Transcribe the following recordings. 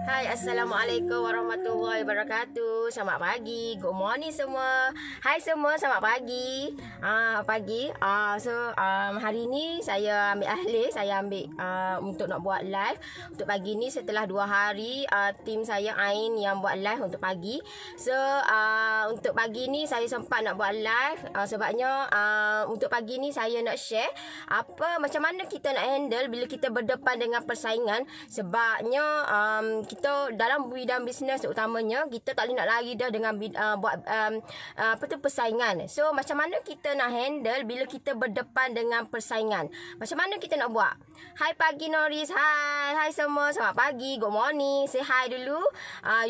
Hai, Assalamualaikum warahmatullahi wabarakatuh. Selamat pagi, good morning semua. Hai semua, selamat pagi. Pagi. Hari ni saya ambil alih, saya ambil untuk nak buat live. Untuk pagi ni setelah 2 hari tim saya Ain yang buat live untuk pagi. Untuk pagi ni saya sempat nak buat live sebabnya untuk pagi ni saya nak share macam mana kita nak handle bila kita berdepan dengan persaingan. Sebabnya kita dalam bidang bisnes utamanya kita tak boleh nak lari dah dengan buat persaingan. So macam mana kita nak handle bila kita berdepan dengan persaingan? Macam mana kita nak buat? Hai pagi Noris. Hai semua. Selamat pagi. Good morning. Say hi dulu.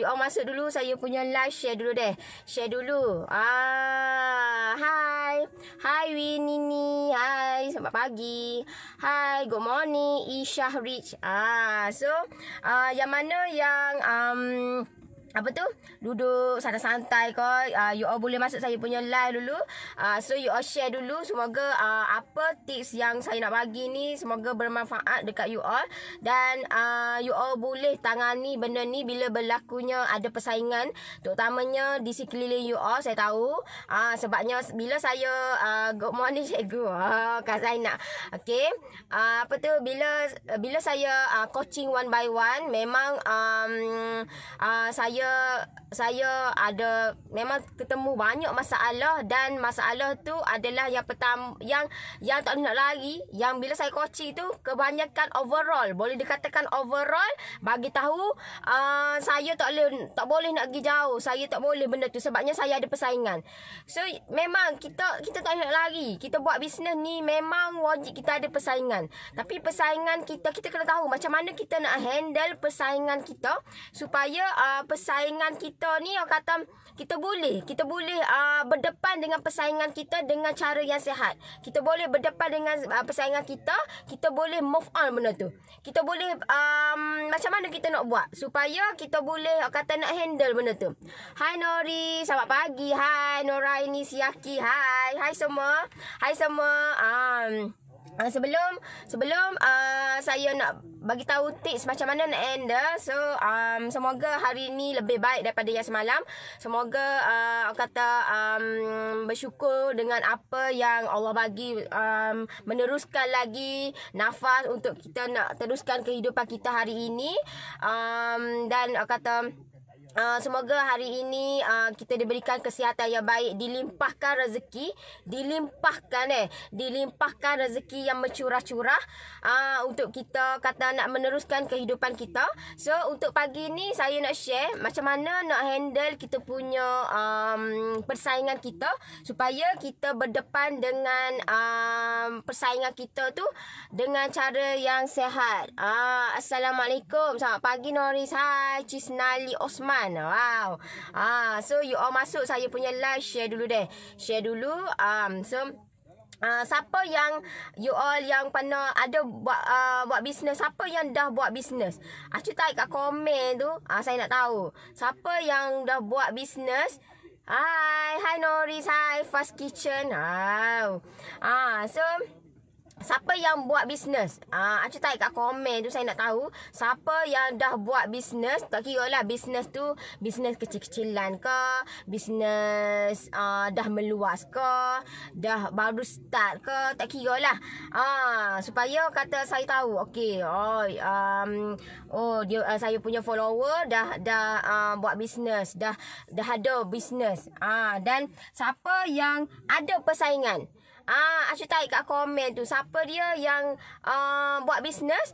You all masuk dulu. Saya punya live share dulu deh. Share dulu. Hai. Hai Winnie. Hai. Selamat pagi. Hai. Good morning. Isha Rich. Yang mana yang duduk santai-santai kau, you all boleh masuk saya punya live dulu. So you all share dulu. Semoga apa tips yang saya nak bagi ni semoga bermanfaat dekat you all. Dan you all boleh tangani benda ni bila berlakunya ada persaingan, terutamanya di sekeliling you all. Saya tahu sebabnya bila saya good morning cikgu, Kak Zainab. Okay, bila saya coaching one by one, memang saya ada memang ketemu banyak masalah, dan masalah tu adalah yang pertama yang tak nak lari, yang bila saya coaching tu kebanyakan overall, boleh dikatakan overall bagi tahu saya tak boleh nak pergi jauh, saya tak boleh benda tu sebabnya saya ada persaingan. So memang kita tak nak lari, kita buat bisnes ni memang wajib kita ada persaingan. Tapi persaingan kita kena tahu macam mana kita nak handle persaingan kita supaya persaingan kita ni orang kata kita boleh berdepan dengan persaingan kita dengan cara yang sihat. Kita boleh berdepan dengan persaingan kita boleh move on benda tu. Kita boleh macam mana kita nak buat supaya kita boleh orang kata nak handle benda tu. Hai Nori, selamat pagi. Hai Noraini Siaki. Hai semua. Sebelum saya nak bagi tahu tips macam mana nak handle, so semoga hari ni lebih baik daripada yang semalam. Semoga bersyukur dengan apa yang Allah bagi, meneruskan lagi nafas untuk kita nak teruskan kehidupan kita hari ini. Dan semoga hari ini kita diberikan kesihatan yang baik, dilimpahkan rezeki, dilimpahkan rezeki yang bercurah-curah untuk kita nak meneruskan kehidupan kita. So untuk pagi ni saya nak share macam mana nak handle kita punya persaingan kita supaya kita berdepan dengan persaingan kita tu dengan cara yang sihat. Assalamualaikum. Selamat pagi Noris. Hai Cisnali Osman. Wow. So you all masuk saya punya live, share dulu deh. Share dulu. Siapa yang you all yang pernah ada buat bisnes, siapa yang dah buat bisnes? Type kat komen tu. Saya nak tahu. Siapa yang dah buat bisnes? Hai Noris. Hai Fast Kitchen. Wow. So siapa yang buat bisnes? Type kat komen tu, saya nak tahu siapa yang dah buat bisnes. Tak kira lah bisnes tu bisnes kecil-kecilan ke, bisnes dah meluas ke, dah baru start ke, tak kira lah. Supaya kata saya tahu, okey, saya punya follower dah buat bisnes, dah ada bisnes. Dan siapa yang ada persaingan? Type kat komen tu siapa dia yang buat bisnes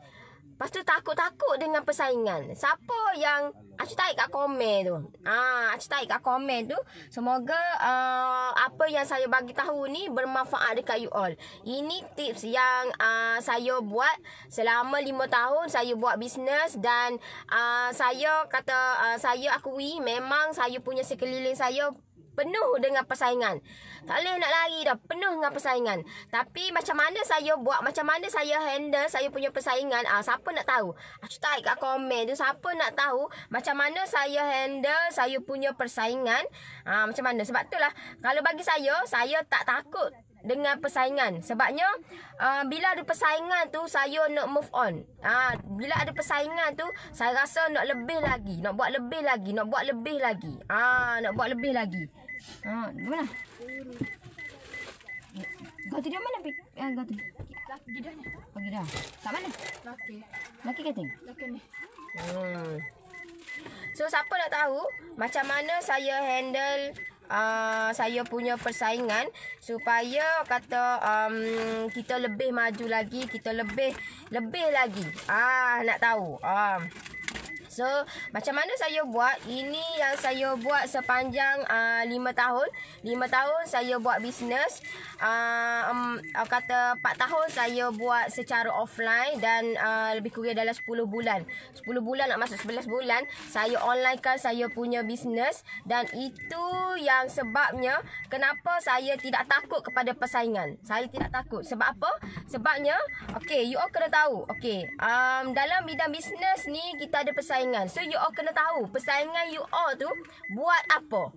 lepas tu takut-takut dengan persaingan. Siapa yang type kat komen tu. Type kat komen tu. Semoga apa yang saya bagi tahu ni bermanfaat dekat you all. Ini tips yang saya buat selama 5 tahun saya buat bisnes, dan saya akui memang saya punya sekeliling saya penuh dengan persaingan. Tak boleh nak lari dah, penuh dengan persaingan. Tapi macam mana saya buat, macam mana saya handle saya punya persaingan, siapa nak tahu? Type kat komen tu, siapa nak tahu macam mana saya handle saya punya persaingan, macam mana. Sebab itulah kalau bagi saya tak takut dengan persaingan. Sebabnya bila ada persaingan tu saya nak move on. Bila ada persaingan tu saya rasa nak lebih lagi, nak buat lebih lagi, nak buat lebih lagi. Nak buat lebih lagi. Mana? Gatu dia mana? Gatu. Laki dah ni. Pergi dah. Kat mana? Laki. Laki kating? Laki ni. So siapa nak tahu macam mana saya handle saya punya persaingan supaya kata kita lebih maju lagi, kita lebih lagi. Nak tahu. So, macam mana saya buat? Ini yang saya buat sepanjang 5 tahun. 5 tahun saya buat bisnes. Kata 4 tahun saya buat secara offline dan lebih kurang dalam 10 bulan. 10 bulan nak masuk 11 bulan, saya onlinekan saya punya bisnes. Dan itu yang sebabnya kenapa saya tidak takut kepada persaingan. Saya tidak takut. Sebab apa? Sebabnya, okay, you all kena tahu. Okay, dalam bidang bisnes ni kita ada persaingan. So you all kena tahu persaingan you all tu buat apa.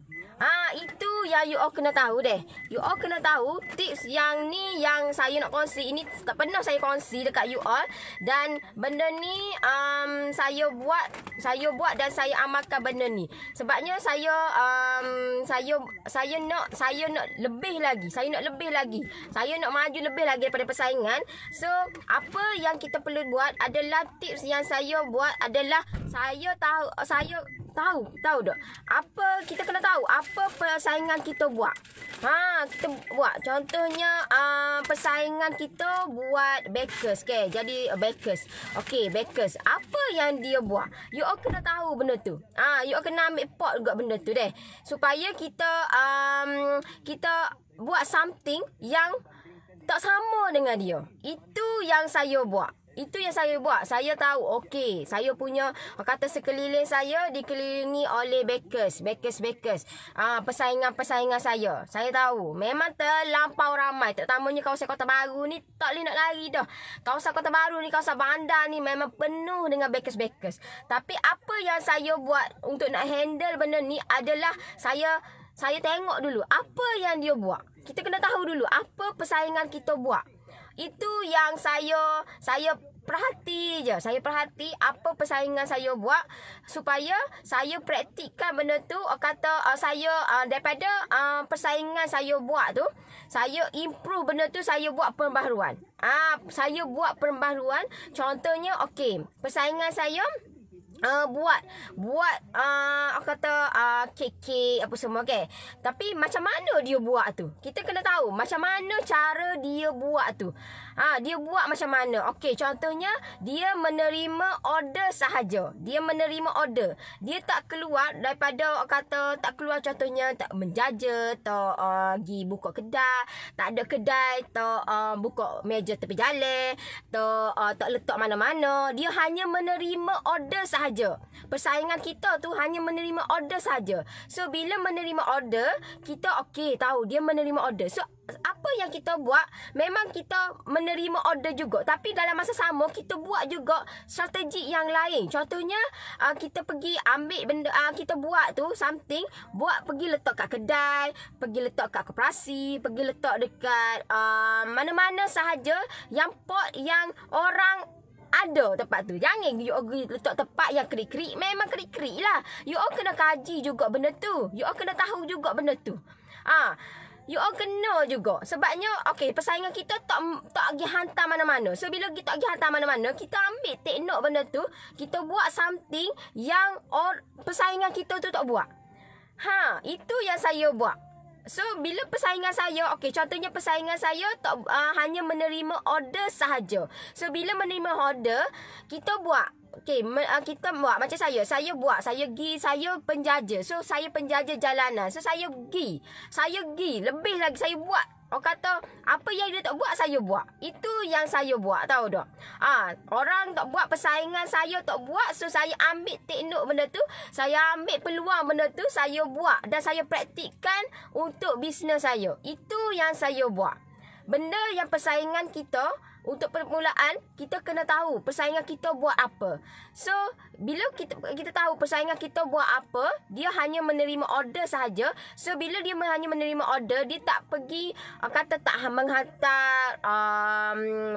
Itu yang you all kena tahu deh. You all kena tahu tips yang ni yang saya nak kongsi. Ini tak pernah saya kongsi dekat you all. Dan benda ni saya buat dan saya amalkan benda ni. Sebabnya saya nak lebih lagi. Saya nak lebih lagi. Saya nak maju lebih lagi daripada persaingan. So apa yang kita perlu buat adalah tips yang saya buat adalah saya tahu tak apa kita kena tahu apa persaingan kita buat. Kita buat contohnya persaingan kita buat bakers, okay? Jadi bakers. Okay, bakers. Apa yang dia buat? You all kena tahu benda tu. You all kena ambil pot juga benda tu deh. Supaya kita buat something yang tak sama dengan dia. Itu yang saya buat. Itu yang saya buat. Saya tahu, okey, saya punya kata sekeliling saya dikelilingi oleh bakers. Persaingan saya. Saya tahu, memang terlampau ramai. Terutamanya kawasan Kota Baru ni tak boleh nak lari dah. Kawasan Kota Baru ni, kawasan bandar ni memang penuh dengan bakers. Tapi apa yang saya buat untuk nak handle benda ni adalah saya tengok dulu apa yang dia buat. Kita kena tahu dulu apa persaingan kita buat. Itu yang saya perhati je. Saya perhati apa persaingan saya buat supaya saya praktikkan benda tu. Kata saya daripada persaingan saya buat tu, saya improve benda tu, saya buat perbaharuan. Saya buat perbaharuan. Contohnya, okey, persaingan saya buat kata kek apa semua, okey. Tapi macam mana dia buat tu? Kita kena tahu macam mana cara dia buat tu. Dia buat macam mana? Okey, contohnya dia menerima order sahaja. Dia menerima order. Dia tak keluar daripada tak keluar contohnya tak menjaja, tak pergi buka kedai, tak ada kedai, tak buka meja tepi jalan, tak letak mana-mana. Dia hanya menerima order sahaja. Persaingan kita tu hanya menerima order sahaja. So bila menerima order, kita okey tahu dia menerima order. So apa yang kita buat, memang kita menerima order juga, tapi dalam masa sama kita buat juga strategi yang lain. Contohnya kita pergi ambil benda, kita buat tu something, pergi letak kat kedai, pergi letak kat koperasi, pergi letak dekat mana-mana sahaja yang pot yang orang ada tempat tu. Jangan you all letak tempat yang kerik-kerik. Memang kerik-kerik lah. You all kena kaji juga benda tu. You all kena tahu juga benda tu. You all kena juga. Sebabnya, okey, persaingan kita tak pergi hantar mana-mana. So, bila kita pergi hantar mana-mana, kita ambil take note benda tu. Kita buat something yang persaingan kita tu tak buat. Itu yang saya buat. So, bila persaingan saya, okey, contohnya persaingan saya hanya menerima order sahaja. So, bila menerima order, kita buat. Okey, kita buat macam saya penjaja. So, saya penjaja jalanan. So, saya pergi lebih lagi saya buat. Orang kata apa yang dia tak buat, saya buat. Itu yang saya buat, tahu tak? Orang tak buat, persaingan saya tak buat. So saya ambil take note benda tu, saya ambil peluang benda tu, saya buat dan saya praktikkan untuk bisnes saya. Itu yang saya buat. Benda yang persaingan kita untuk permulaan kita kena tahu persaingan kita buat apa. So bila kita tahu persaingan kita buat apa, dia hanya menerima order sahaja. So bila dia hanya menerima order, dia tak pergi kata tak menghantar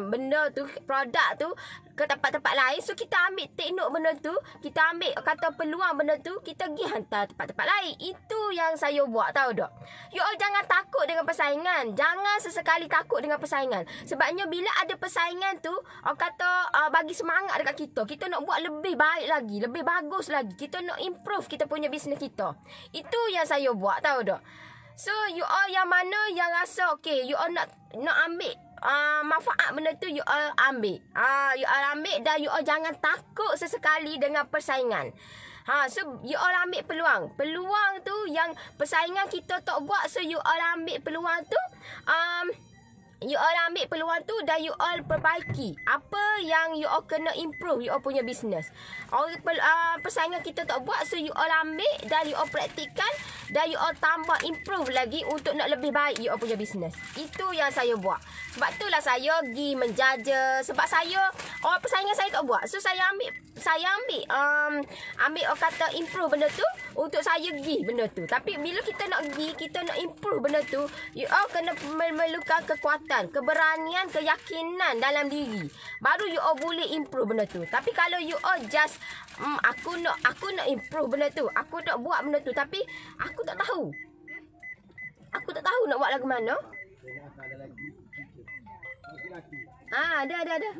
benda tu, produk tu ke tempat-tempat lain. So kita ambil teknik benda tu, kita ambil kata peluang benda tu, kita pergi hantar tempat-tempat lain. Itu yang saya buat, tahu tak? You all jangan takut dengan persaingan. Jangan sesekali takut dengan persaingan. Sebabnya bila ada persaingan tu, kata bagi semangat dekat kita. Kita nak buat lebih baik lagi, lebih bagus lagi. Kita nak improve kita punya bisnes kita. Itu yang saya buat, tahu tak? So you all yang mana yang rasa okay, you all nak ambil manfaat benda tu, you all ambil. You all ambil dan you all jangan takut sesekali dengan persaingan. So you all ambil peluang. Peluang tu yang persaingan kita tak buat, so you all ambil peluang tu. You all ambil peluang tu dan you all perbaiki apa yang you all kena improve you all punya business. Persaingan kita tak buat, so you all ambil dan you all praktikkan dan you all tambah improve lagi untuk nak lebih baik you all punya business. Itu yang saya buat. Sebab itulah saya pergi menjaja. Sebab saya persaingan saya tak buat, so saya ambil orang kata improve benda tu untuk saya pergi benda tu. Tapi bila kita nak pergi, kita nak improve benda tu, you all kena memerlukan kekuatan, keberanian, keyakinan dalam diri. Baru you all boleh improve benda tu. Tapi kalau you all just aku nak improve benda tu, aku nak buat benda tu, tapi aku tak tahu. Aku tak tahu nak buat lagu mana. Ada.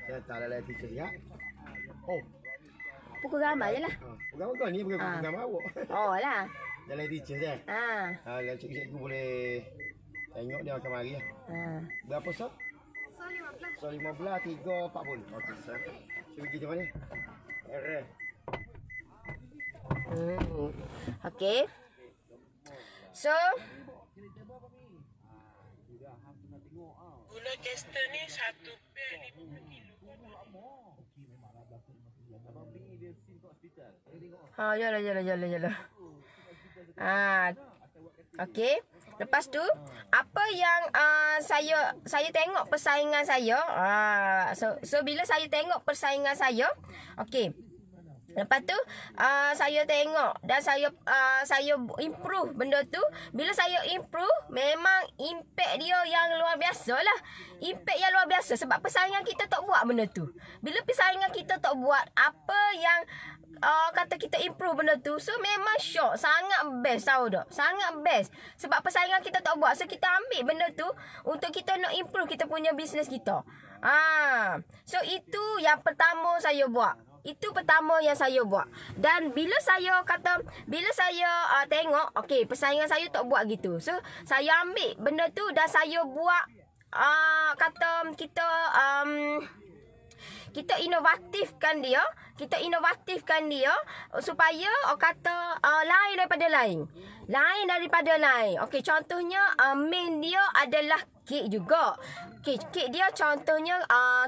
Saya tak ada lagi teacher ya. Pukul gambar je lah. Gambar kau ni bukan gambar awak. Oh lah. Jalan teacher je. Lah cikgu boleh tengok dia macam hari ya. Berapa so? So 15. So 15 3 40. Okey sir. Cuba pergi macam ni. Okey. So gula caster ni 1 pair 50 kilo. Jalan. Okey. Lepas tu apa yang saya tengok persaingan saya. So bila saya tengok persaingan saya, okey. Lepas tu saya tengok dan saya improve benda tu. Bila saya improve, memang impact dia yang luar biasa lah. Impact yang luar biasa sebab persaingan kita tak buat benda tu. Bila persaingan kita tak buat apa yang kata kita improve benda tu, so memang syok, sangat best, tahu tak? Sangat best. Sebab persaingan kita tak buat, so kita ambil benda tu untuk kita nak improve kita punya bisnes kita. So itu yang pertama saya buat. Itu pertama yang saya buat. Dan bila saya tengok, okey, persaingan saya tak buat gitu. So saya ambil benda tu dan saya buat kata kita inovatifkan dia. Kita inovatifkan dia supaya lain daripada lain. Lain daripada lain. Okey, contohnya main dia adalah kek juga. Kek dia contohnya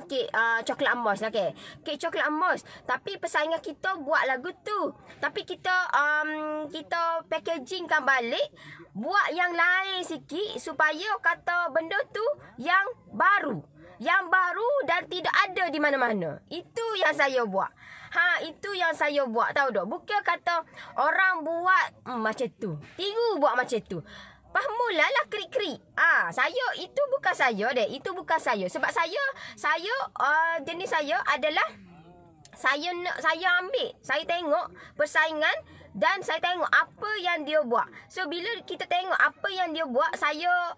kek coklat emas lah, okey. Kek coklat emas. Tapi persaingan kita buat lagu tu. Tapi kita packagingkan balik, buat yang lain sikit supaya kata benda tu yang baru. Yang baru dan tidak ada di mana-mana. Itu yang saya buat. Itu yang saya buat, tahu tak? Bukan kata orang buat macam tu, tiru buat macam tu. Mulalah krik-krik. Saya itu bukan saya deh. Itu bukan saya. Sebab saya jenis saya adalah saya ambil, saya tengok persaingan dan saya tengok apa yang dia buat. So bila kita tengok apa yang dia buat, saya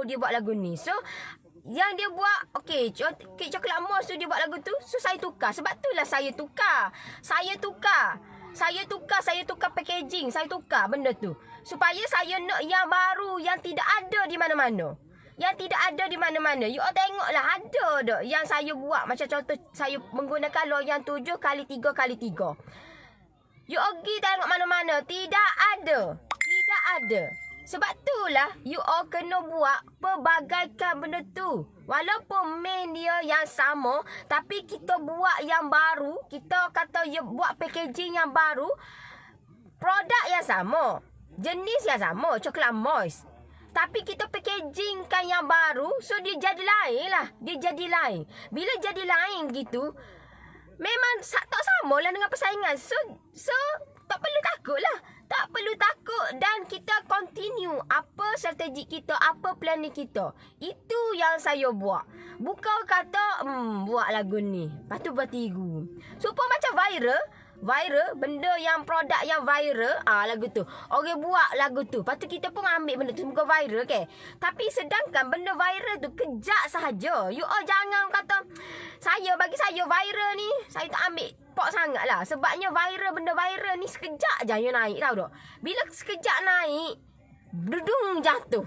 dia buat lagu ni. So yang dia buat, okey, kek coklat emas tu dia buat lagu tu, so saya tukar. Sebab itulah saya tukar packaging, saya tukar benda tu supaya saya nak yang baru, yang tidak ada di mana-mana. Yang tidak ada di mana-mana. You all tengoklah, ada tak yang saya buat. Macam contoh saya menggunakan loyang 7x3x3. You all pergi tengok mana-mana, tidak ada. Sebab itulah you all kena buat pelbagaikan benda tu. Walaupun main dia yang sama, tapi kita buat yang baru. Kita kata buat packaging yang baru, produk yang sama, Jenis yang sama, coklat moist. Tapi kita packagingkan yang baru, so dia jadi lain lah. Dia jadi lain. Bila jadi lain gitu, memang tak sama lah dengan persaingan. So tak perlu takut lah. Tak perlu takut dan kita continue apa strategi kita, apa planning kita. Itu yang saya buat. Bukan kata, buat lagu ni. Lepas tu bertiru. Supaya macam viral, benda yang produk yang viral, lagu tu. Orang buat lagu tu. Lepas tu kita pun ambil benda tu, bukan viral ke. Tapi sedangkan benda viral tu kejap sahaja. You all jangan kata, bagi saya viral ni, saya tak ambil pok sangat lah. Sebabnya benda viral ni sekejap je you naik, tahu tak? Bila sekejap naik, berdung jatuh.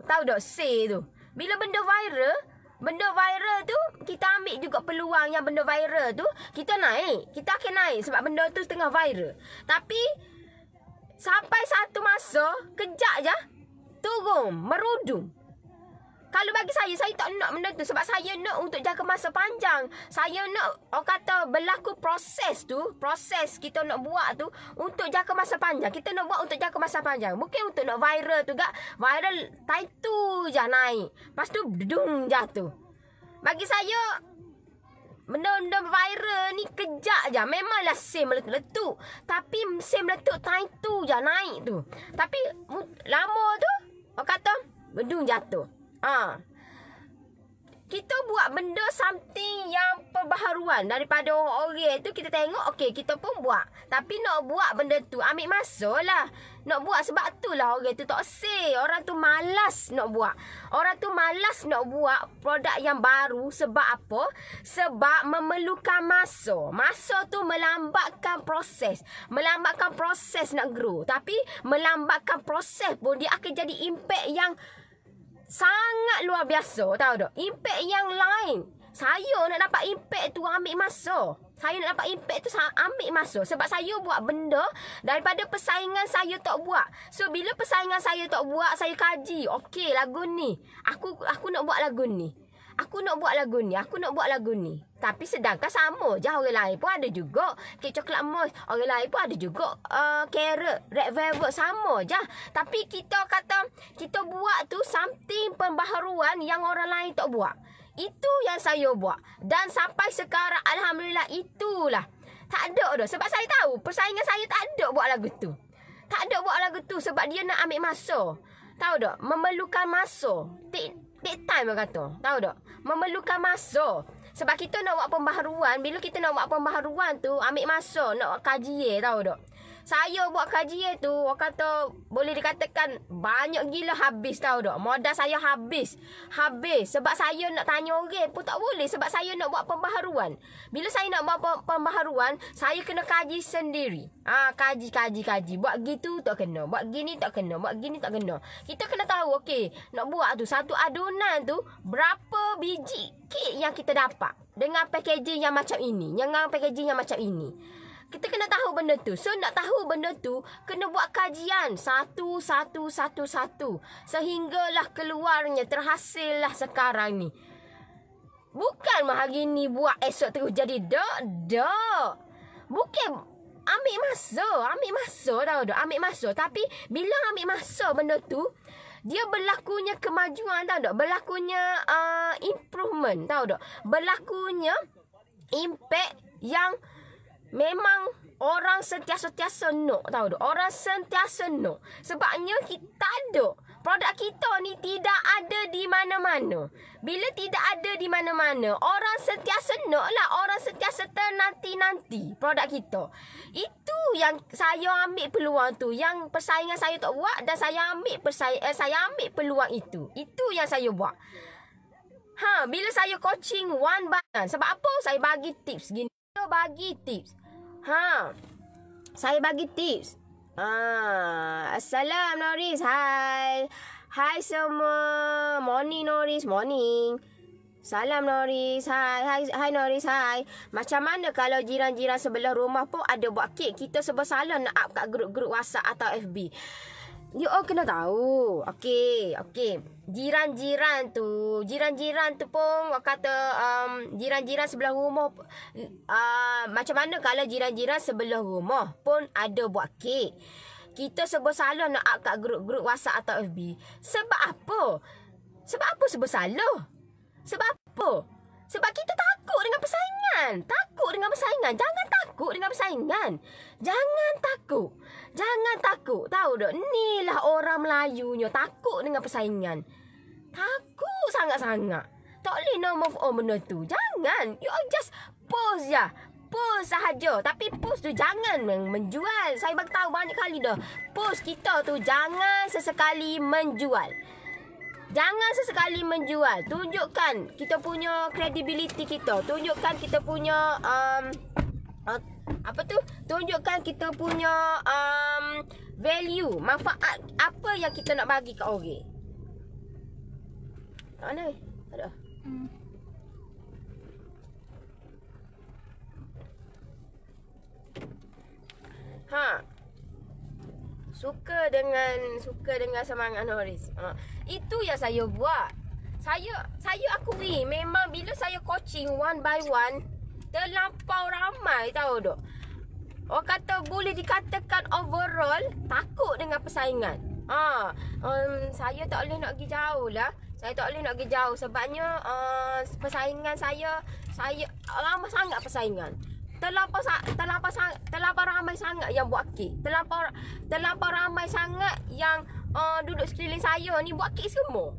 Tahu tak? Say tu. Bila benda viral tu, kita ambil juga peluang yang benda viral tu, kita naik. Kita akan naik sebab benda tu tengah viral. Tapi, sampai satu masa, kejap je, turun, merudum. Kalau bagi saya tak nak benda tu. Sebab saya nak untuk jangka masa panjang. Saya nak, orang kata, berlaku proses tu. Proses kita nak buat tu untuk jangka masa panjang. Kita nak buat untuk jangka masa panjang. Bukan untuk nak viral tu gak. Viral, tu je naik. Lepas tu, dedung jatuh. Bagi saya, benda-benda viral ni kejap je. Memanglah same meletup-letup. Tapi same meletup, tu je naik tu. Tapi, lama tu, orang kata, dedung jatuh. Kita buat benda something yang perbaharuan daripada orang tu, kita tengok okey kita pun buat. Tapi nak buat benda tu ambil masa lah. Nak buat sebab tu lah orang tu tak say. Orang tu malas nak buat. Orang tu malas nak buat produk yang baru. Sebab apa? Sebab memerlukan masa. Masa tu melambatkan proses. Melambatkan proses nak grow. Tapi melambatkan proses pun dia akan jadi impact yang sangat luar biasa, tahu tak? Impact yang lain. Saya nak dapat impact tu ambil masa. Ambil masa. Sebab saya buat benda daripada persaingan saya tak buat. So, bila persaingan saya tak buat, saya kaji. Okey, lagu ni. Aku nak buat lagu ni. Aku nak buat lagu ni. Tapi sedangkan sama je orang lain pun ada juga. Kek coklat moist. Orang lain pun ada juga. Carrot, red velvet sama je. Tapi kita kata, kita buat tu something pembaharuan yang orang lain tak buat. Itu yang saya buat. Dan sampai sekarang, alhamdulillah, itulah. Tak ada dah. Sebab saya tahu, persaingan saya tak ada buat lagu tu. Tak ada buat lagu tu sebab dia nak ambil masa. Tahu tak? Memerlukan masa. Take time orang kata. Tahu tak? Memerlukan masa. Sebab kita nak buat pembaharuan. Bila kita nak buat pembaharuan tu, ambil masa. Nak kajian, tahu tak? Saya buat kajian tu, orang kata, boleh dikatakan banyak gila habis, tahu tak? Modal saya habis. Sebab saya nak tanya orang pun tak boleh. Sebab saya nak buat pembaharuan. Bila saya nak buat pembaharuan, saya kena kaji sendiri. Kaji. Buat gitu tak kena. Buat gini tak kena. Buat gini tak kena. Kita kena tahu, okey, nak buat tu, satu adunan tu, berapa biji kek yang kita dapat. Dengan packaging yang macam ini. Kita kena tahu benda tu. So, nak tahu benda tu, kena buat kajian. Satu. Sehinggalah keluarnya, terhasillah sekarang ni. Bukan hari ni buat, esok terus jadi. Dak. Bukan ambil masa, tahu tak? Ambil masa. Tapi, bila ambil masa benda tu, dia berlakunya kemajuan, tahu tak? Berlakunya improvement, tahu tak? Berlakunya impact yang memang orang sentiasa nak, tahu tak? Orang sentiasa nak. Sebabnya kita ada. Produk kita ni tidak ada di mana-mana. Bila tidak ada di mana-mana, orang sentiasa nak lah. Orang sentiasa ternanti-nanti produk kita. Itu yang saya ambil peluang tu. Yang persaingan saya tak buat dan saya ambil peluang itu. Itu yang saya buat. Bila saya coaching one by one. Sebab apa? Saya bagi tips gini. Saya bagi tips. Assalam Noris. Hai semua. Morning Noris, morning. Salam Noris. Hai Noris, hai. Macam mana kalau jiran-jiran sebelah rumah pun ada buat kek, kita serba salah nak up kat grup-grup WhatsApp atau FB. You all kena tahu. Okey. Jiran-jiran tu pun kata jiran-jiran sebelah rumah macam mana kalau jiran-jiran sebelah rumah pun ada buat kek. kita sebut salah nak up kat grup-grup WhatsApp atau FB. Sebab apa? Sebab apa sebut salah? Sebab apa? Sebab kita takut dengan persaingan. Takut dengan persaingan. Jangan takut dengan persaingan. Jangan takut. Jangan takut. Tahu tak? Inilah orang Melayunya. Takut dengan persaingan. Takut sangat-sangat. Tak boleh no move on benda tu. Jangan. You all just post je. Post sahaja. Tapi post tu jangan menjual. Saya bagi tahu banyak kali dah. Post kita tu jangan sesekali menjual. Jangan sesekali menjual. Tunjukkan kita punya credibility kita. Tunjukkan kita punya apa tu? Tunjukkan kita punya value, manfaat apa yang kita nak bagi kat orang. Tak mana? Ada. Suka dengan semangat Noris. Itu yang saya buat. Saya akui memang bila saya coaching one by one terlampau ramai, tahu tak? Orang kata boleh dikatakan overall takut dengan persaingan. Saya tak boleh nak pergi jauh lah. Saya tak boleh nak pergi jauh sebabnya persaingan saya lama sangat persaingan. Terlampau ramai sangat yang buat kek. Terlampau ramai sangat yang duduk sekeliling saya ni buat kek semua.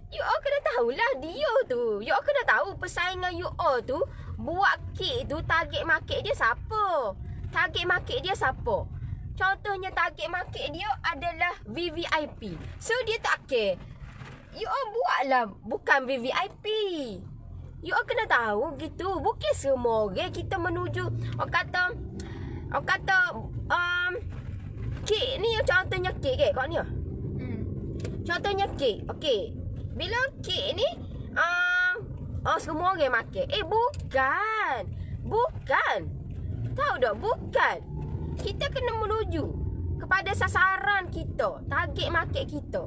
You all kena tahulah dia tu. You all kena tahu persaingan you all tu buat kek tu target market dia siapa. Target market dia siapa. Contohnya target market dia adalah VVIP. So dia tak care. You all buatlah bukan VVIP. You all kena tahu gitu. Bukan semua orang kita menuju. Orang kata kek ni contohnya kek ke kau ni. Contohnya kek. Okey. Bila kek ni semua orang makan. Bukan. Bukan. Tahu tak? Bukan. Kita kena menuju kepada sasaran kita, target market kita.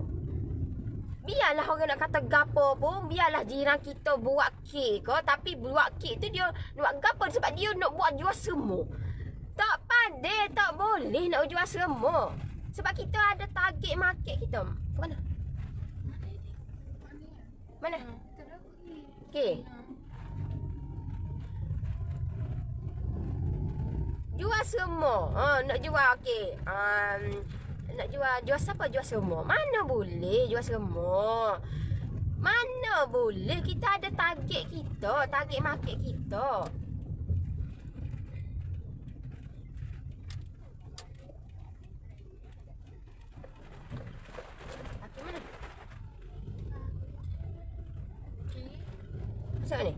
Biarlah orang nak kata gapo pun, biarlah jiran kita buat kek ke, tapi buat kek tu dia buat gapo sebab dia nak buat jual semua. Tak pandai, tak boleh nak jual semua. Sebab kita ada target market kita. Ke mana? Mana? Okey. Jual semua. Nak jual okey. Nak jual siapa jual semua? Mana boleh jual semua? Mana boleh? Kita ada target kita, target market kita. Aku mana? Masuk ni?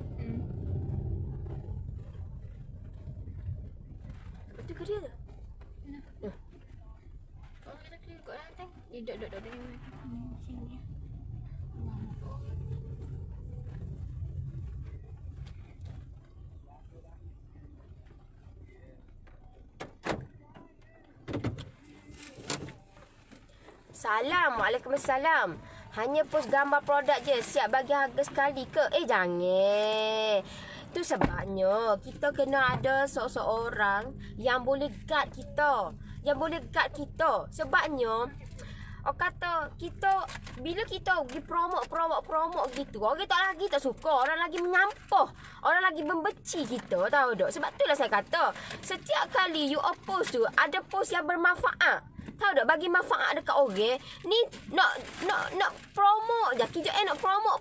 Betul ke dia tu? Duduk. Sini. Waalaikumsalam. Hanya post gambar produk je. Siap bagi harga sekali ke? Jangan. Itu sebabnya kita kena ada seorang yang boleh guide kita. Sebabnya orang kata kita bila kita pergi promote gitu, orang tak suka, orang lagi menyampah, orang lagi membenci kita, tahu tak? Sebab itulah saya kata setiap kali you post tu ada post yang bermanfaat, tahu tak? Bagi manfaat dekat orang ni, nak promote je. Kijak nak promote.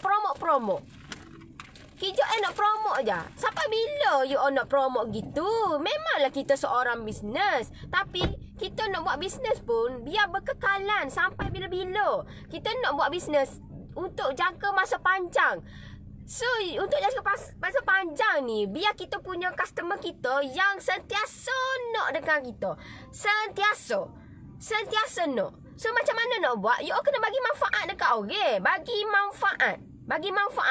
Kijak nak promote je. Sampai bila you nak promote gitu? Memanglah kita seorang bisnes, tapi kita nak buat bisnes pun biar berkekalan sampai bila-bila. Kita nak buat bisnes untuk jangka masa panjang. So, untuk jangka masa panjang ni, biar kita punya customer kita yang sentiasa nak dengan kita. Sentiasa nak. So, macam mana nak buat? You kena bagi manfaat dekat orang. Bagi manfaat.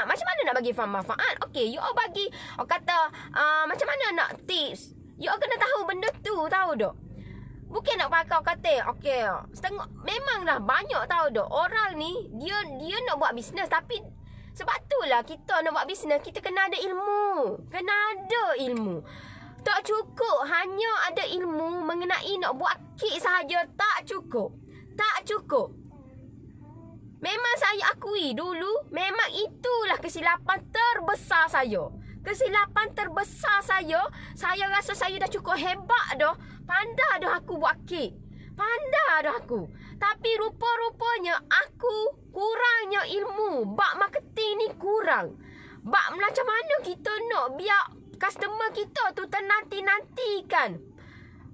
Macam mana nak bagi manfaat? Okey, you bagi, kata macam mana nak tips. You kena tahu benda tu, tahu tak? Bukan nak pakai kata, okey, setengah memanglah banyak tahu tak. Orang ni dia nak buat bisnes, tapi sebab itulah kita nak buat bisnes, kita kena ada ilmu. Tak cukup hanya ada ilmu mengenai nak buat kek sahaja. Tak cukup. Tak cukup. Memang saya akui dulu, memang itulah kesilapan terbesar saya. Kesilapan terbesar saya rasa saya dah cukup hebat dah. Pandai dah aku buat kek. Pandai dah aku. Tapi rupa-rupanya aku kurangnya ilmu. Bak marketing ni kurang. Bak macam mana kita nak biar customer kita tu ternanti-nantikan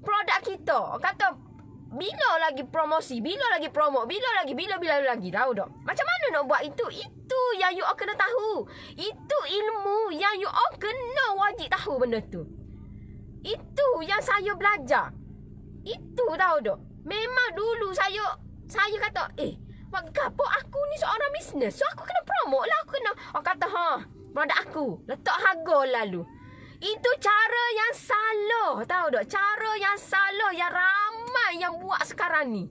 produk kita. Kata, bila lagi promosi, bila lagi promo, bila lagi. Tahu tak? Macam mana nak buat itu? Itu yang you all kena tahu. Itu ilmu yang you all kena wajib tahu benda tu. Itu yang saya belajar. Itu tahu tak? Memang dulu saya kata, buat apa aku ni seorang bisnes. So aku kena promote lah. Aku kena, kata, produk aku. Letak harga lalu. Itu cara yang salah, tahu tak? Cara yang salah yang ramai yang buat sekarang ni.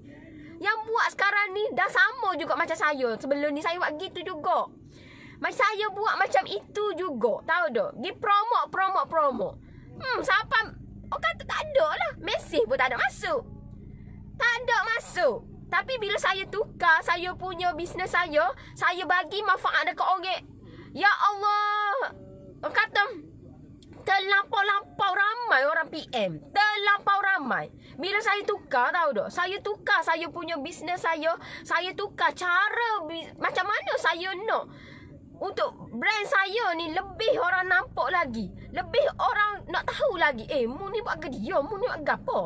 Yang buat sekarang ni dah sama juga macam saya. Sebelum ni saya buat gitu juga. Macam saya buat macam itu juga, tahu tak? Pergi promote. Sampai kata tak ada lah. Mesej pun tak ada masuk. Tak ada masuk. Tapi bila saya tukar saya punya bisnes saya bagi manfaat dekat orang. Ya Allah. Kata terlampau ramai orang PM. Terlampau ramai. Bila saya tukar, tahu tak? Saya tukar saya punya bisnes saya tukar cara macam mana saya nak untuk brand saya ni lebih orang nampak lagi. Lebih orang nak tahu lagi. Mu ni buat ke dia? Mu ni buat ke apa?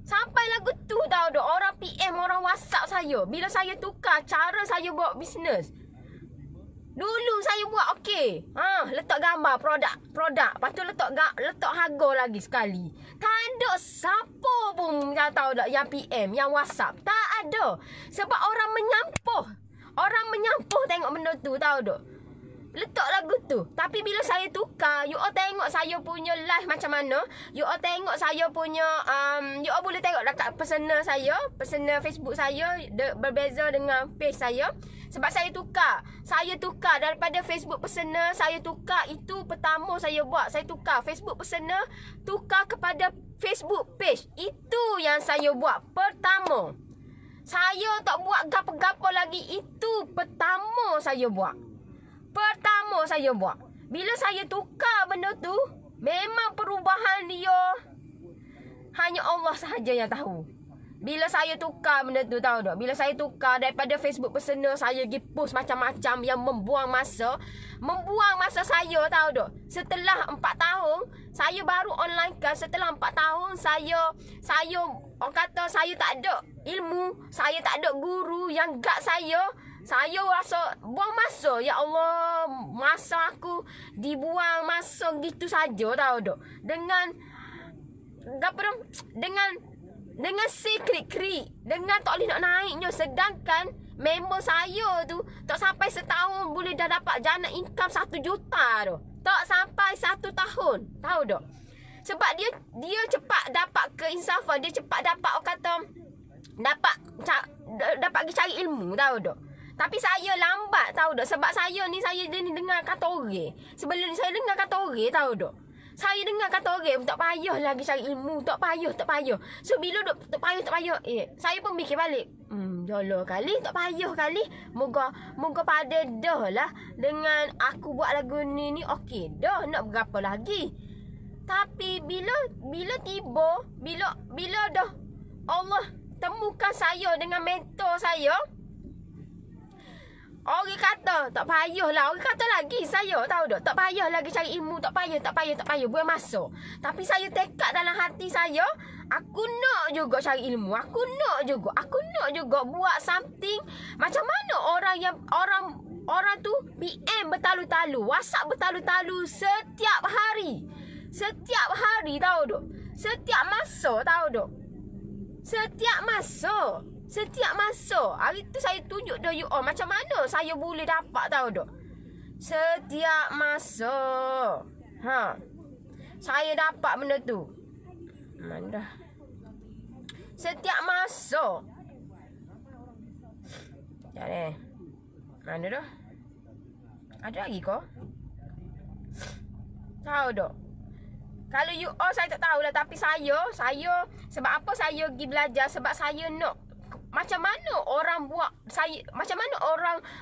Sampai lagu tu, tahu tak? Orang PM, orang WhatsApp saya. Bila saya tukar cara saya buat bisnes. Dulu saya buat okey. Letak gambar produk. Lepas tu letak harga lagi sekali. Tak ada siapa pun yang tahu tak yang PM, yang WhatsApp. Tak ada. Sebab orang menyampah. Orang menyampah tengok benda tu, tahu tak? Letak lagu tu. Tapi bila saya tukar, you all tengok saya punya live macam mana. You all tengok saya punya you all boleh tengok dekat personal saya, personal Facebook saya berbeza dengan page saya. Sebab saya tukar daripada Facebook personal, saya tukar itu pertama saya buat. Saya tukar Facebook personal, tukar kepada Facebook page. Itu yang saya buat pertama. Saya tak buat gapo-gapo lagi. Itu pertama saya buat. Bila saya tukar benda tu, memang perubahan dia hanya Allah sahaja yang tahu. Bila saya tukar benda tu, tahu tak? Bila saya tukar daripada Facebook personal, saya pergi post macam-macam yang membuang masa saya, tahu tak? Setelah 4 tahun, saya baru online kan. Setelah 4 tahun, saya orang kata saya tak ada ilmu, saya tak ada guru yang guide saya. Saya rasa buang masa. Ya Allah, masa aku dibuang masa gitu saja, tahu tak? Dengan secret, dengan tak boleh nak naiknya. Sedangkan member saya tu tak sampai setahun boleh dah dapat jana income 1 juta tu. Tak sampai 1 tahun, tahu tak? Sebab dia cepat dapat keinsafan, dia cepat dapat orang kata dapat pergi cari ilmu, tahu tak? Tapi saya lambat, tahu tak? Sebab saya ni dengar kata orang. Sebelum ni saya dengar kata orang, tahu tak? Saya dengar kata orang, tak payah lagi cari ilmu, tak payah. So bila tak payah, saya pun fikir balik. Jolo kali, tak payah kali. Moga pada dah lah dengan aku buat lagu ni okey dah, nak berapa lagi. Tapi bila tiba, bila dah Allah temukan saya dengan mentor saya, orang kata tak payahlah. Orang kata lagi saya, tahu tak? Tak payah lagi cari ilmu, tak payah buang masa. Tapi saya tekad dalam hati saya, aku nak juga cari ilmu. Aku nak juga buat something. Macam mana orang tu PM bertalu-talu, WhatsApp bertalu-talu setiap hari, tahu tak? Setiap masa, tahu tak? Setiap masa. Hari tu saya tunjuk dah you all macam mana saya boleh dapat, tahu tak? Setiap masa. Saya dapat benda tu. Mana dah? Setiap masa. Jadi, mana dah? Ada lagi kau? Tahu tak? Kalau you all saya tak tahulah, tapi saya sebab apa saya pergi belajar, sebab saya nak macam mana orang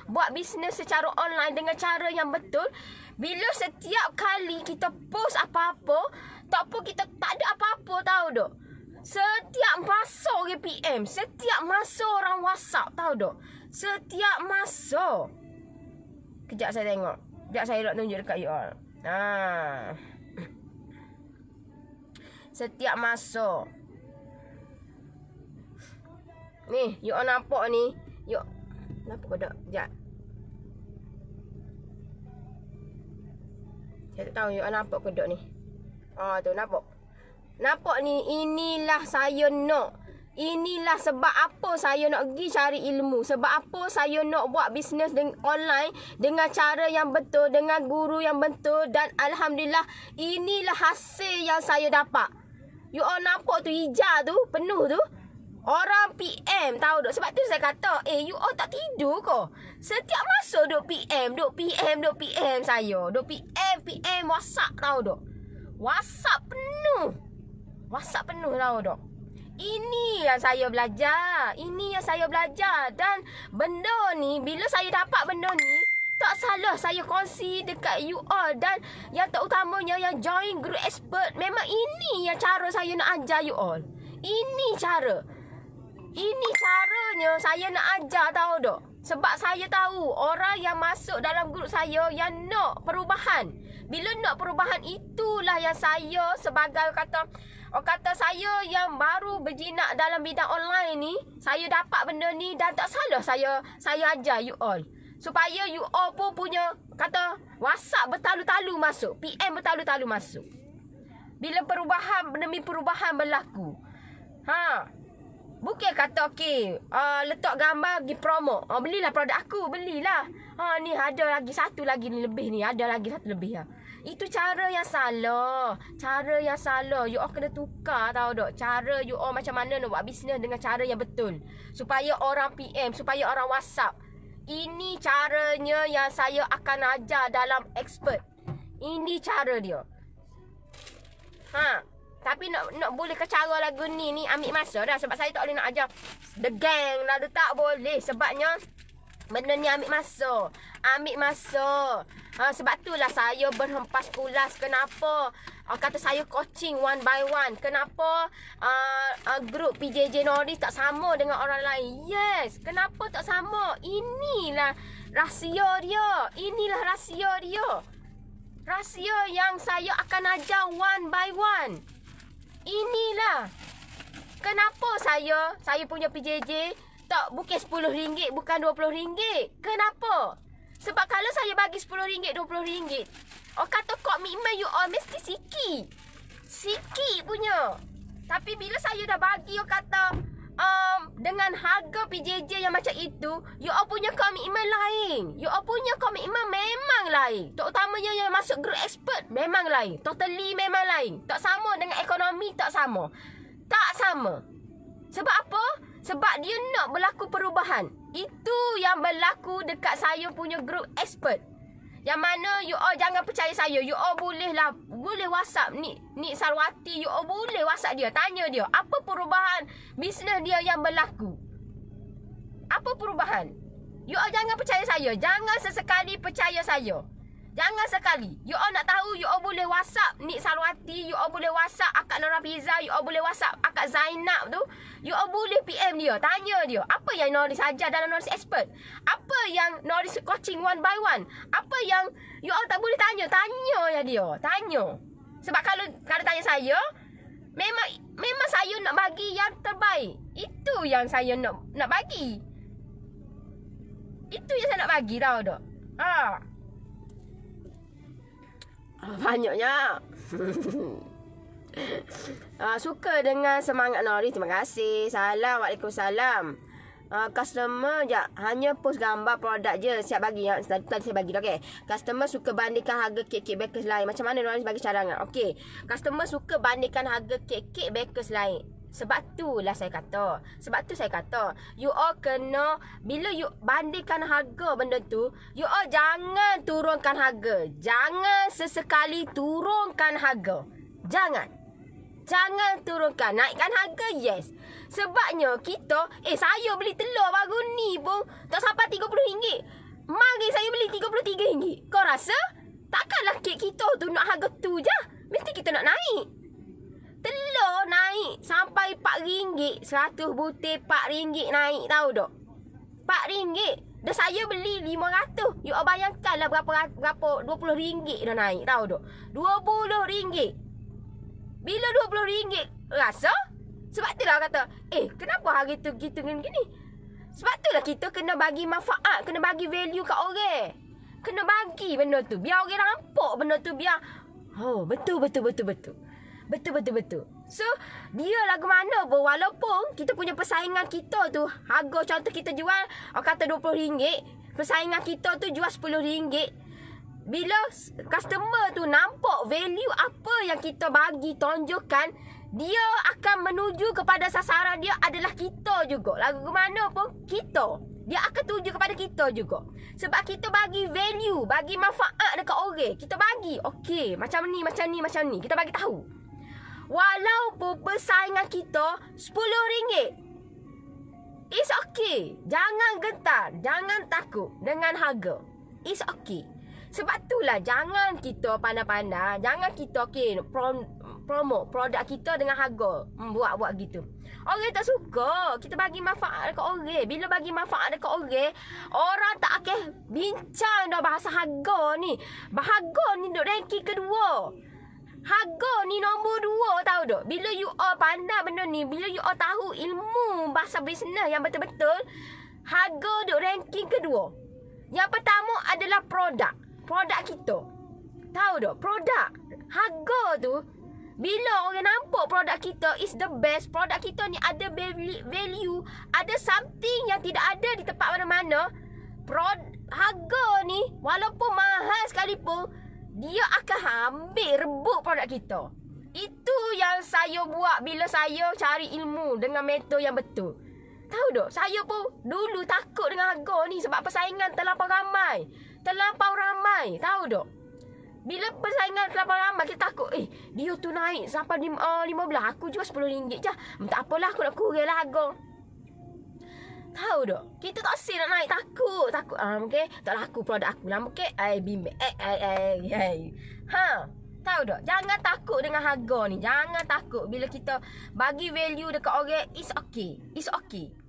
buat bisnes secara online dengan cara yang betul. Bila setiap kali kita post apa-apa, tak apa, kita tak ada apa-apa, tahu tak? Setiap masa orang PM, setiap masa orang WhatsApp, tahu tak? Setiap masa. Kejap saya tengok. Kejap saya nak tunjuk dekat you all. Setiap masa. Ni, you all nampak ni. You nampak ke tak? Sekejap. Saya tak tahu you all nampak ke tak ni. Tu nampak. Nampak ni, inilah saya nak. Inilah sebab apa saya nak pergi cari ilmu. Sebab apa saya nak buat bisnes online dengan cara yang betul, dengan guru yang betul. Dan Alhamdulillah, inilah hasil yang saya dapat. You all nampak tu hijau tu, penuh tu. Orang PM, tahu tak? Sebab tu saya kata, you all tak tidur ke? Setiap masa duk PM saya. Duk PM WhatsApp, tahu tak? WhatsApp penuh. Tahu tak? Ini yang saya belajar. Dan benda ni, bila saya dapat benda ni, tak salah saya kongsi dekat you all. Dan yang terutamanya yang join group expert, memang ini yang cara saya nak ajar you all. Ini caranya saya nak ajar, tahu tak? Sebab saya tahu orang yang masuk dalam grup saya yang nak perubahan. Bila nak perubahan, itulah yang saya sebagai kata saya yang baru berjinak dalam bidang online ni, saya dapat benda ni dan tak salah saya ajar you all. Supaya you all pun punya kata WhatsApp bertalu-talu masuk, PM bertalu-talu masuk. Bila perubahan demi perubahan berlaku. Bukan kata letak gambar pergi promo. Belilah produk aku, belilah. Ni ada lagi satu lagi ni lebih ni, ada lagi satu lebih . Itu cara yang salah. You all kena tukar, tahu tak? Cara you all macam mana nak buat bisnes dengan cara yang betul. Supaya orang PM, supaya orang WhatsApp. Ini caranya yang saya akan ajar dalam expert. Ini cara dia. Tapi nak boleh ke cara lagu ni ambil masa dah. Sebab saya tak boleh nak ajar the gang lalu, tak boleh. Sebabnya benda ni ambil masa. Sebab itulah saya berhempas pulas. Kenapa kata saya coaching one by one. Kenapa grup PJJ Noris tak sama dengan orang lain. Yes, kenapa tak sama? Inilah rahsia dia. Rahsia yang saya akan ajar one by one. Inilah kenapa saya punya PJJ tak bukan RM10, bukan RM20. Kenapa? Sebab kalau saya bagi RM10, RM20, kata komitmen you all mesti sikit punya. Tapi bila saya dah bagi kata dengan harga PJJ yang macam itu, you all punya komitmen lain. You all punya komitmen memang lain. Terutamanya yang masuk group expert memang lain. Totally memang lain. Tak sama dengan ekonomi, tak sama. Sebab apa? Sebab dia nak berlaku perubahan. Itu yang berlaku dekat saya punya group expert. Yang mana you all jangan percaya saya. You all boleh WhatsApp Nik Sarwati. You all boleh WhatsApp dia. Tanya dia. Apa perubahan bisnes dia yang berlaku? Apa perubahan? You all jangan percaya saya. Jangan sesekali percaya saya. Jangan sekali. You all nak tahu, you all boleh WhatsApp Nik Sarwati. You all boleh WhatsApp Akak Nora Fiza. You all boleh WhatsApp Akak Zainab tu. You all boleh PM dia. Tanya dia. Apa yang Noris ajar dalam Noris Expert? Apa yang Noris coaching one by one? Apa yang you all tak boleh tanya? Tanya ya dia. Tanya. Sebab kalau tanya saya, memang saya nak bagi yang terbaik. Itu yang saya nak bagi. Itu yang saya nak bagi, tahu tak? Banyaknya. Suka dengan semangat Noris. Terima kasih. Salam. Waalaikumsalam. Customer hanya post gambar produk je. Siap bagi yang tadi saya bagi dah. Okay. Customer suka bandingkan harga kek-kek bakers lain. Macam mana Noris bagi cadangan? Okay. Customer suka bandingkan harga kek-kek bakers lain. Sebab tu saya kata, you all kena, bila you bandingkan harga benda tu, you all jangan turunkan harga. Jangan sesekali turunkan harga. Jangan turunkan. Naikkan harga, yes. Sebabnya kita, saya beli telur baru ni pun tak sampai RM30. Mari saya beli RM33. Kau rasa? Takkanlah kek kita tu nak harga tu je. Mesti kita nak naik. Telur naik sampai RM4. 100 butir RM4 naik, tahu tak? RM4. Dah saya beli 500. You all bayangkanlah berapa RM20 dah naik, tahu tak? RM20. Bila RM20 rasa? Sebab itulah kata, kenapa hari tu gitu gini? Sebab itulah kita kena bagi manfaat, kena bagi value kat orang. Kena bagi benda tu. Biar orang nampak benda tu, biar betul. So, dia lagu mana pun, walaupun kita punya persaingan kita tu, harga contoh kita jual, kata RM20, persaingan kita tu jual RM10. Bila customer tu nampak value apa yang kita bagi, tunjukkan, dia akan menuju kepada sasaran dia adalah kita juga. Lagu mana pun, kita. Dia akan tuju kepada kita juga. Sebab kita bagi value, bagi manfaat dekat orang. Kita bagi, okey, macam ni. Kita bagi tahu. Walaupun persaingan kita RM10, it's okay. Jangan gentar, jangan takut dengan harga. It's okay. Sebab itulah jangan kita pandai-pandai, jangan kita promote produk kita dengan harga. Buat gitu. Orang tak suka. Kita bagi manfaat dekat orang. Bila bagi manfaat dekat orang tak akan bincang dah bahasa harga ni. Harga ni duk ranking kedua. Harga ni nombor 2, tahu tak? Bila you all pandai benda ni, bila you all tahu ilmu bahasa bisnes yang betul-betul, harga duk ranking kedua. Yang pertama adalah produk. Produk kita. Tahu tak? Produk. Harga tu, bila orang nampak produk kita is the best, produk kita ni ada value, ada something yang tidak ada di tempat mana-mana, harga ni walaupun mahal sekalipun, dia akan ambil rebut produk kita. Itu yang saya buat bila saya cari ilmu dengan metode yang betul. Tahu tak? Saya pun dulu takut dengan harga ni sebab persaingan terlampau ramai. Tahu tak? Bila persaingan terlampau ramai, kita takut. Dia tu naik sampai 15. Aku jual RM10 je. Tak apalah, aku nak kuranglah harga. Tahu tak? Kita tak asyik nak naik. Takut. Okay? Tak laku produk aku lah. Okay? Bimbing. Tahu tak? Jangan takut dengan harga ni. Jangan takut. Bila kita bagi value dekat orang, it's okay.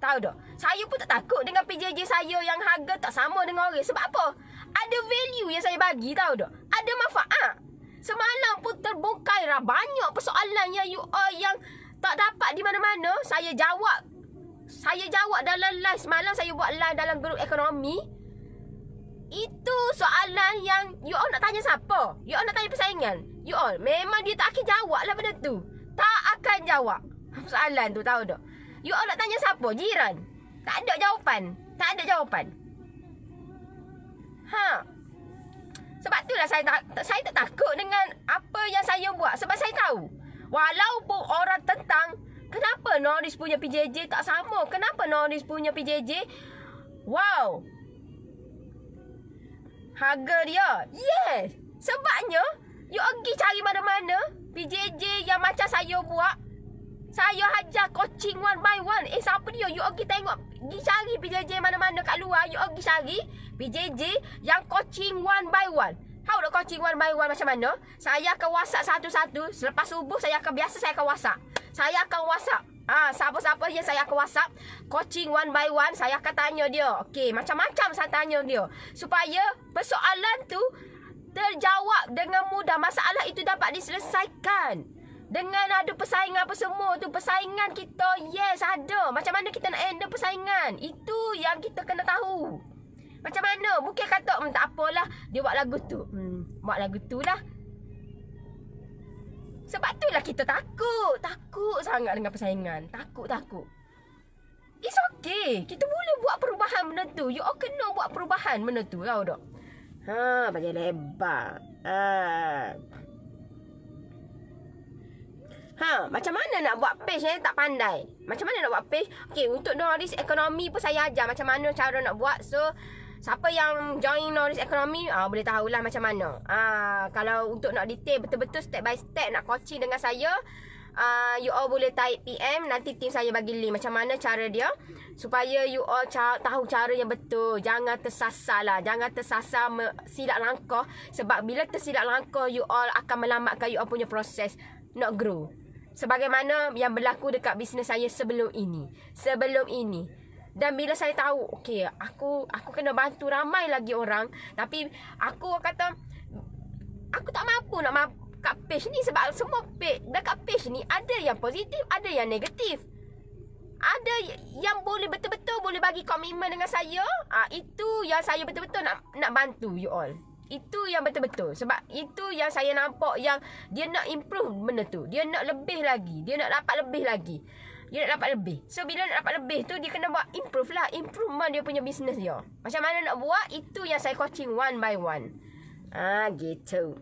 Tahu tak? Saya pun tak takut dengan PJJ saya yang harga tak sama dengan orang. Sebab apa? Ada value yang saya bagi, tahu tak? Ada manfaat. Semalam pun terbongkar banyak persoalan yang tak dapat di mana-mana. Saya jawab dalam live semalam. Saya buat live dalam grup ekonomi. Itu soalan yang you all nak tanya siapa? You all nak tanya persaingan? You all memang dia tak akan jawab lah benda tu. Tak akan jawab soalan tu, tahu tak? You all nak tanya siapa? Jiran? Tak ada jawapan. Sebab itulah saya tak takut dengan apa yang saya buat. Sebab saya tahu, walaupun orang tentang kenapa Norris punya PJJ tak sama, kenapa Norris punya PJJ, wow, harga dia, yes. Sebabnya you pergi cari mana-mana PJJ yang macam saya buat. Saya ajar coaching one by one. Siapa dia? You pergi tengok, pergi cari PJJ mana-mana kat luar. You pergi cari PJJ yang coaching one by one. Tahu tak coaching one by one macam mana? Saya akan WhatsApp satu-satu. Selepas subuh saya akan WhatsApp. Siapa-siapa yang saya akan WhatsApp coaching one by one, saya akan tanya dia. Okey, macam-macam saya tanya dia supaya persoalan tu terjawab dengan mudah. Masalah itu dapat diselesaikan. Dengan ada persaingan apa semua tu, persaingan kita yes ada. Macam mana kita nak handle persaingan? Itu yang kita kena tahu. Macam mana? Bukan kata tak apalah dia buat lagu tu. Buat lagu tu lah. Sebab itulah kita takut sangat dengan persaingan. Takut. It's okay. Kita boleh buat perubahan benda tu. You all kena buat perubahan benda tu, tahu tak? Bagi lebar. Macam mana nak buat page tak pandai. Macam mana nak buat page? Okey, untuk Norris ekonomi pun saya ajar macam mana cara nak buat. So, Siapa yang join Noris Economy boleh tahulah macam mana. Kalau untuk nak detail betul-betul step by step nak coaching dengan saya, you all boleh type PM, nanti tim saya bagi link macam mana cara dia supaya you all tahu cara yang betul. Jangan tersasar lah, jangan tersasar silap langkah, sebab bila tersilap langkah you all akan melambatkan you all punya proses nak grow. Sebagaimana yang berlaku dekat bisnes saya sebelum ini. Dan bila saya tahu, okey, aku kena bantu ramai lagi orang, tapi aku kata aku tak mampu nak kat page ni, sebab semua page dekat page ni ada yang positif, ada yang negatif. Ada yang boleh betul-betul boleh bagi komitmen dengan saya. Itu yang saya betul-betul nak bantu you all. Itu yang betul-betul. Sebab itu yang saya nampak yang dia nak improve benda tu. Dia nak lebih lagi. Dia nak dapat lebih lagi. Dia nak dapat lebih. So bila nak dapat lebih tu, dia kena buat improve lah. Improvement dia punya business dia. Macam mana nak buat, itu yang saya coaching one by one. Gitu.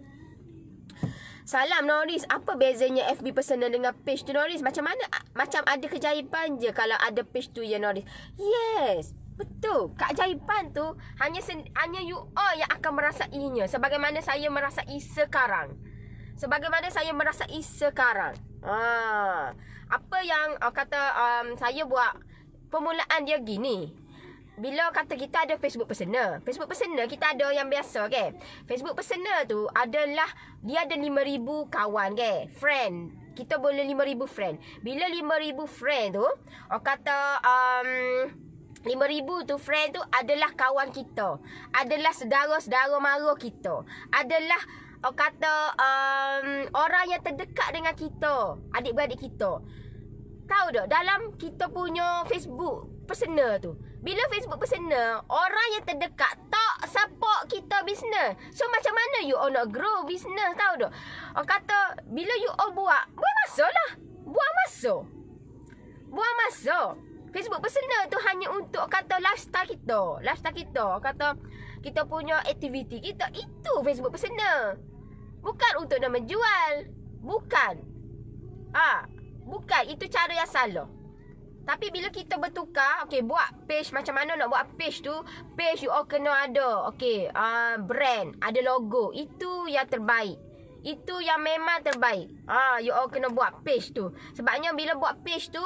Salam Noris, apa bezanya FB personal dengan page tu Noris? Macam mana? Macam ada keajaiban je kalau ada page tu ya Noris. Yes, betul. Keajaiban tu hanya you all yang akan merasainya. Sebagaimana saya merasai sekarang. Apa yang saya buat permulaan dia gini. Bila kata kita ada Facebook personal kita ada yang biasa ke. Facebook personal tu adalah dia ada 5,000 kawan ke, friend. Kita boleh 5,000 friend. Bila 5,000 friend tu, 5,000 tu friend tu adalah kawan kita. Adalah saudara-saudara mara kita. Adalah orang yang terdekat dengan kita, adik-beradik kita. Tahu tak, dalam kita punya Facebook personal tu, bila Facebook personal, orang yang terdekat tak support kita bisnes. So macam mana you all nak grow bisnes, tahu tak? Bila you all buang masa lah. Buang masa. Facebook personal tu hanya untuk lifestyle kita. Kita punya aktiviti kita, itu Facebook personal. Bukan untuk nak menjual. Bukan, itu cara yang salah. Tapi bila kita bertukar, buat page, macam mana nak buat page tu? Page you all kena ada, brand, ada logo. Itu yang terbaik. Itu yang memang terbaik. You all kena buat page tu. Sebabnya bila buat page tu,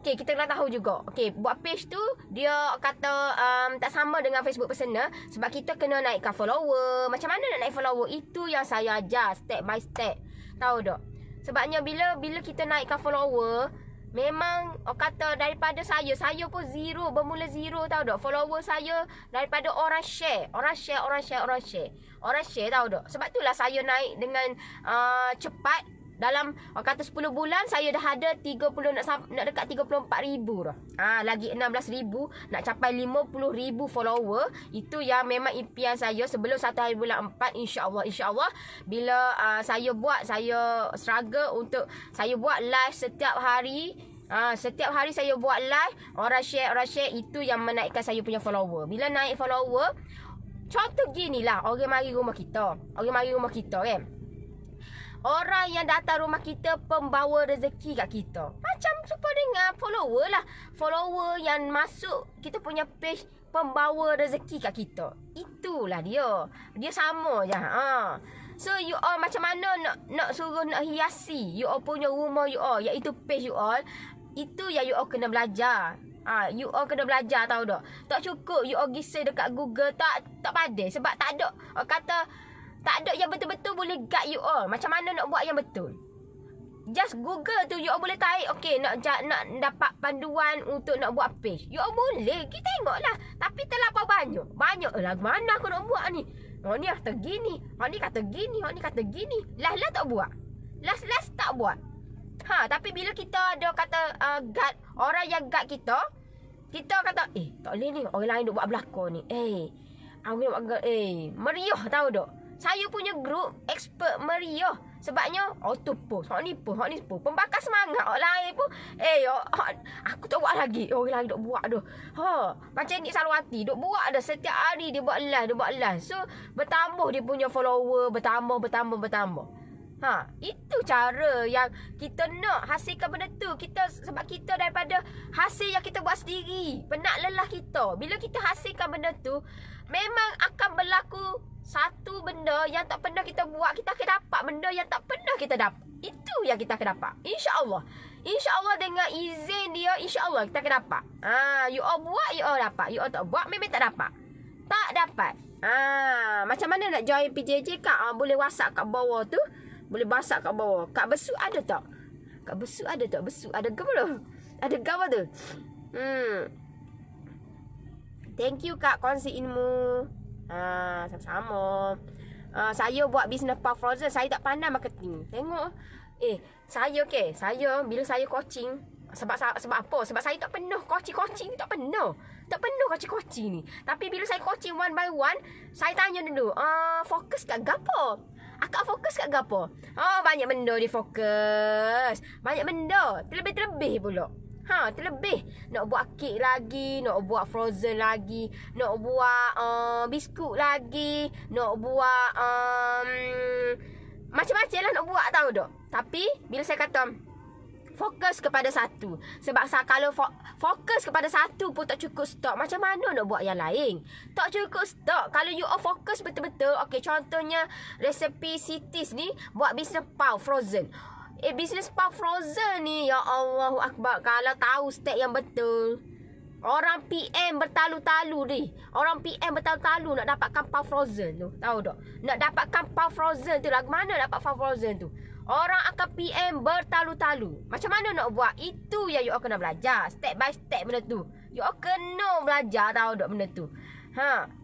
kita kena tahu juga. Buat page tu, dia kata tak sama dengan Facebook personal. Sebab kita kena naikkan follower. Macam mana nak naik follower? Itu yang saya ajar step by step. Tahu tak? Sebabnya bila kita naikkan follower, memang daripada saya pun zero, bermula zero, tahu tak? Follower saya daripada orang share, tahu tak? Sebab itulah saya naik dengan cepat. Dalam 10 bulan saya dah ada 30, nak dekat 34,000 dah. Lagi 16,000 nak capai 50,000 follower. Itu yang memang impian saya sebelum 1 hari bulan 4, insya-Allah bila saya struggle untuk saya buat live setiap hari. Setiap hari saya buat live, orang share, itu yang menaikkan saya punya follower. Bila naik follower, contoh ginilah, orang mari rumah kita kan. Orang yang datang rumah kita pembawa rezeki kat kita. Macam serupa dengan follower lah. Follower yang masuk kita punya page pembawa rezeki kat kita. Itulah dia. Dia sama je. So you all macam mana nak suruh nak hiasi you all punya rumah you all, iaitu page you all. Itu yang you all kena belajar. You all kena belajar, tahu tak? Tak cukup you all gising dekat Google, tak pandai. Sebab tak ada tak ada yang betul-betul boleh guide you all macam mana nak buat yang betul. Just Google tu you all boleh tarik, nak dapat panduan untuk nak buat page. You all boleh, kita tengoklah. Tapi terlampau banyak lah, mana aku nak buat ni? Ni kata gini, ni kata gini, ni kata gini. Last tak buat. Last tak buat. Tapi bila kita ada guide, orang yang guide kita kata, tak boleh ni, orang lain duk buat belakang ni. Meriah, tahu tak? Saya punya grup expert meriah. Sebabnya auto post, hak ni post, pembakar semangat. Orang lain pun aku tak buat lagi. Orang lain duk buat dah. Macam ni Salwati duk buat dah, setiap hari dia buat live. So bertambah dia punya follower, bertambah. Itu cara yang kita nak hasilkan benda tu. Sebab kita daripada hasil yang kita buat sendiri, penat lelah kita. Bila kita hasilkan benda tu, memang akan berlaku satu benda yang tak pernah kita buat. Kita akan dapat benda yang tak pernah kita dapat. Itu yang kita akan dapat, InsyaAllah. InsyaAllah dengan izin dia, InsyaAllah kita akan dapat. You all buat, you all dapat. You all tak buat, memang tak dapat. Tak dapat. Macam mana nak join PJJ Kak? Boleh WhatsApp kat bawah tu. Boleh WhatsApp kat bawah. Kak Besu ada tak? Kak Besu ada tak? Besu ada ke belum? Ada ke apa tu? Thank you Kak, kongsi ilmu. Sama-sama. Saya buat bisnes Puff Frozen. Saya tak pandai marketing. Tengok. Saya bila saya coaching, sebab apa? Sebab saya tak pernah coaching ni, tak pernah coaching ni. Tapi bila saya coaching one by one, saya tanya dulu, fokus kat gapo? Akak fokus kat gapo? Banyak benda dia fokus. Banyak benda, terlebih-terlebih pula. Terlebih. Nak buat kek lagi, nak buat frozen lagi, nak buat biskut lagi, nak buat macam-macam lah nak buat, tahu tak? Tapi bila saya kata fokus kepada satu, sebab kalau fokus kepada satu pun tak cukup stok, macam mana nak buat yang lain? Tak cukup stok. Kalau you all fokus betul-betul, okey, contohnya resepi Sitis ni buat bisnes Puff Frozen. Bisnes Puff Frozen ni, ya Allahu Akbar, kalau tahu step yang betul, orang PM bertalu-talu ni. Orang PM bertalu-talu nak dapatkan Puff Frozen tu. Tahu tak? Nak dapatkan Puff Frozen tu, lagu mana dapat Puff Frozen tu? Orang akan PM bertalu-talu. Macam mana nak buat? Itu yang you all kena belajar. Step by step benda tu. You all kena belajar, tahu tak benda tu.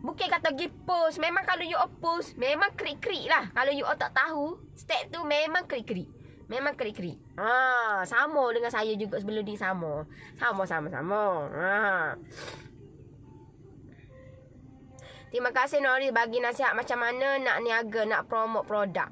Bukan kata pergi post. Memang kalau you all post, memang krik-krik lah. Kalau you all tak tahu, step tu memang krik-krik. Memang krik-krik. Sama dengan saya juga sebelum ni, sama. Sama. Terima kasih Nori bagi nasihat macam mana nak niaga, nak promote produk.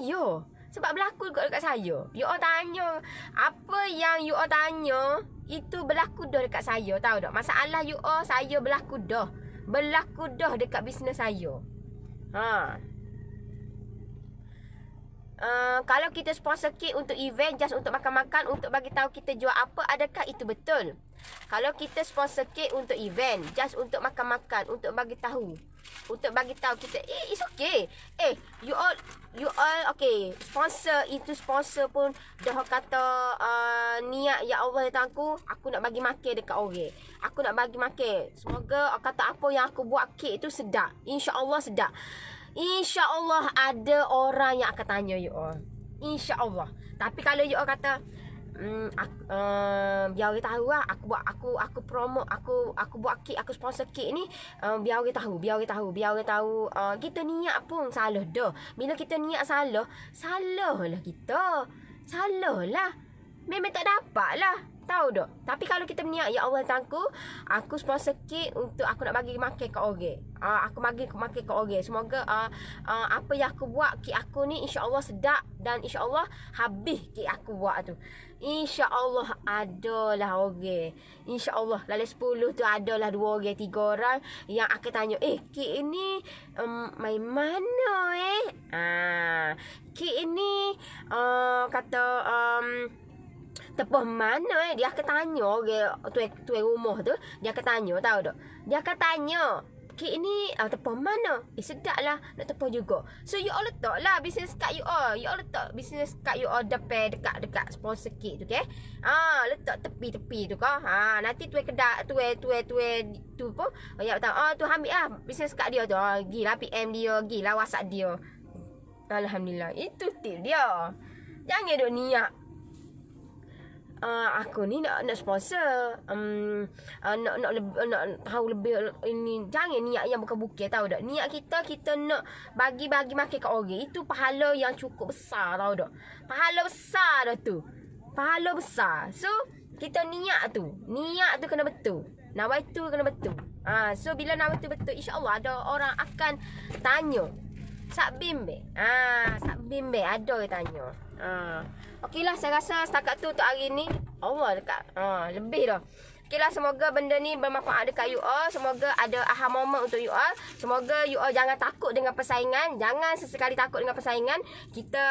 Iyo, sebab berlaku juga dekat saya. You all tanya, apa yang you all tanya, itu berlaku dah dekat saya, tahu tak? Masalah you all, saya berlaku dah. Berlaku dah dekat bisnes saya. Kalau kita sponsor kek untuk event, just untuk makan-makan, untuk bagi tahu kita jual apa, adakah itu betul? Kalau kita sponsor kek untuk event, just untuk makan-makan, untuk bagi tahu, kita, it's okay. You all okay. Sponsor itu sponsor pun dah kata niat, ya Allah ya aku nak bagi makan dekat orang. Aku nak bagi makan. Semoga kata apa yang aku buat kek itu sedap. InsyaAllah sedap. InsyaAllah ada orang yang akan tanya you all. InsyaAllah. Tapi kalau you all kata biar orang tahu lah, aku promote, aku buat kek, aku sponsor kek ni, biar orang tahu. Kita niat pun salah dah. Bila kita niat salah lah kita. Salah lah. Memang tak dapat lah. Tahu tak? Tapi kalau kita berniat, ya Allah aku sponsor kek untuk aku nak bagi makan ke orang. Aku bagi makan ke orang. Semoga apa yang aku buat, kek aku ni insya-Allah sedap dan insya-Allah habis kek aku buat tu. InsyaAllah adalah orang. InsyaAllah dalam 10 tu adalah 2 orang, 3 orang yang akan tanya, kek ini main mana kek ini kata tepuh mana dia akan tanya orang tuan rumah tu, dia akan tanya, tahu tak? Dia akan tanya, kek ni tepuh mana? Sedap lah, nak tepuh juga. So you all letak lah bisnes kat you all. You all letak bisnes kat you all depan dekat sponsor kek tu, okay? Letak tepi-tepi tu kah? Nanti tuan kedai tu pun ya tahu. Tu ambil lah bisnes kat dia tu. Gilah PM dia, gilah WhatsApp dia. Alhamdulillah. Itu tip dia. Jangan duk niat aku ni nak sponsor, nak tahu lebih ini. Jangan niat yang bukan-bukan, tahu tak? Niat kita nak bagi makan kat orang. Itu pahala yang cukup besar, tahu tak? Pahala besar dah tu. Pahala besar. So kita niat tu kena betul. Nawaitu kena betul. So bila nawaitu betul, insya-Allah ada orang akan tanya. Sak bimbing. Sak bimbing ada orang tanya. Okeylah, saya rasa setakat tu untuk hari ni. Allah dekat lebih dah. Okay lah, semoga benda ni bermanfaat dekat you all. Semoga ada aha moment untuk you all. Semoga you all jangan takut dengan persaingan. Jangan sesekali takut dengan persaingan. Kita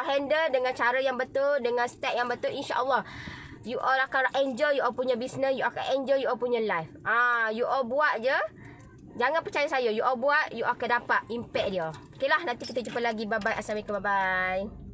handle dengan cara yang betul, dengan step yang betul, insya-Allah. You all akan enjoy you all punya business, you akan enjoy you all punya life. You all buat je. Jangan percaya saya, you all buat, you akan dapat impact dia. Okay lah, nanti kita jumpa lagi. Bye bye. Assalamualaikum. Bye bye.